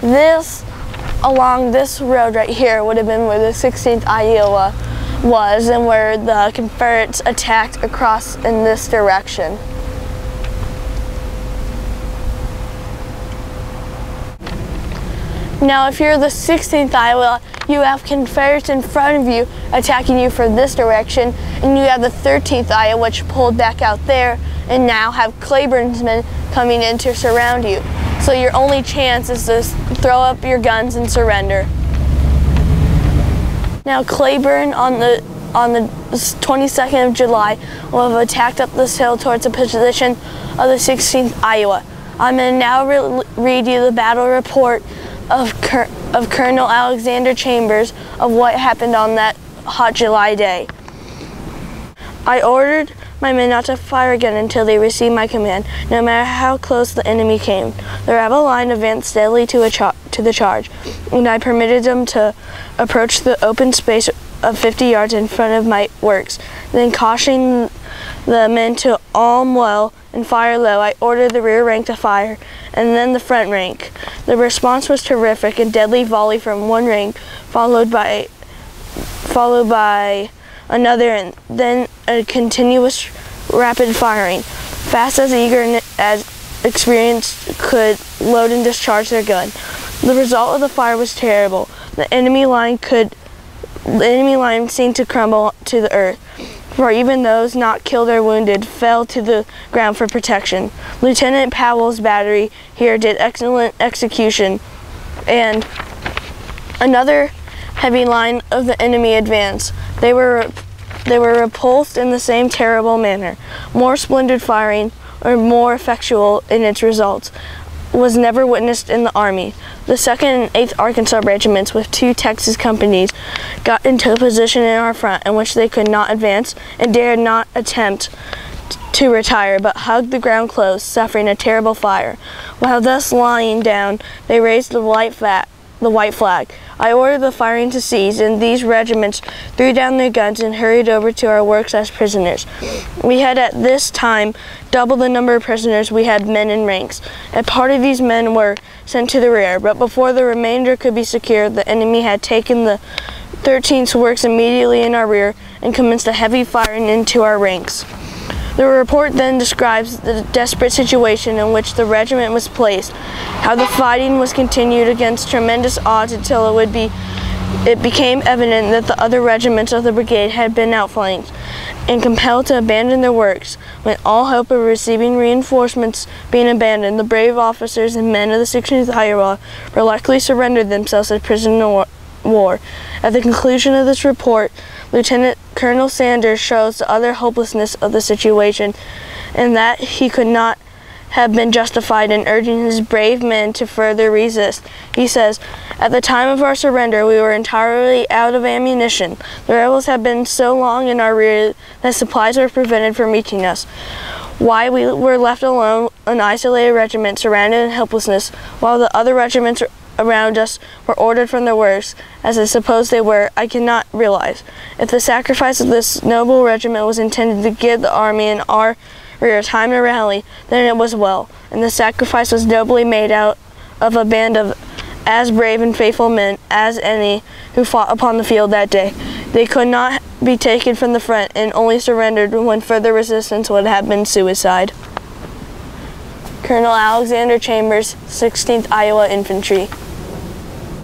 This, along this road right here, would have been where the 16th Iowa was and where the Confederates attacked across in this direction. Now, if you're the 16th Iowa, you have Confederates in front of you attacking you from this direction, and you have the 13th Iowa, which pulled back out there, and now have Claiborne's men coming in to surround you. So your only chance is to throw up your guns and surrender. Now, Claiborne on the 22nd of July will have attacked up this hill towards the position of the 16th Iowa. I'm going to now read you the battle report of Colonel Alexander Chambers of what happened on that hot July day. I ordered my men not to fire again until they received my command, no matter how close the enemy came. The rebel line advanced steadily to the charge, and I permitted them to approach the open space of 50 yards in front of my works. Then, cautioning the men to arm well and fire low, I ordered the rear rank to fire, and then the front rank. The response was terrific, a deadly volley from one rank, followed by another, and then a continuous rapid firing, fast as eager as experienced could load and discharge their gun. The result of the fire was terrible. The enemy line seemed to crumble to the earth, for even those not killed or wounded fell to the ground for protection. Lieutenant Powell's battery here did excellent execution, and another heavy line of the enemy advanced. They were repulsed in the same terrible manner. More splendid firing, or more effectual in its results, was never witnessed in the Army. The 2nd and 8th Arkansas regiments with 2 Texas companies got into a position in our front in which they could not advance and dared not attempt to retire, but hugged the ground close, suffering a terrible fire. While thus lying down, they raised the white flag. I ordered the firing to cease, and these regiments threw down their guns and hurried over to our works as prisoners. We had at this time double the number of prisoners we had men in ranks. A part of these men were sent to the rear, but before the remainder could be secured, the enemy had taken the 13th works immediately in our rear and commenced a heavy firing into our ranks. The report then describes the desperate situation in which the regiment was placed, how the fighting was continued against tremendous odds until it became evident that the other regiments of the brigade had been outflanked and compelled to abandon their works. When all hope of receiving reinforcements being abandoned, the brave officers and men of the 16th Iowa reluctantly surrendered themselves as prisoners of war. At the conclusion of this report, Lieutenant Colonel Sanders shows the utter hopelessness of the situation, and that he could not have been justified in urging his brave men to further resist. He says, "At the time of our surrender, we were entirely out of ammunition. The rebels had been so long in our rear that supplies were prevented from reaching us. Why we were left alone, an isolated regiment surrounded in helplessness, while the other regiments around us were ordered from their works, as I suppose they were, I cannot realize. If the sacrifice of this noble regiment was intended to give the army and our rear time to rally, then it was well, and the sacrifice was nobly made out of a band of as brave and faithful men as any who fought upon the field that day. They could not be taken from the front and only surrendered when further resistance would have been suicide." Colonel Alexander Chambers, 16th Iowa Infantry.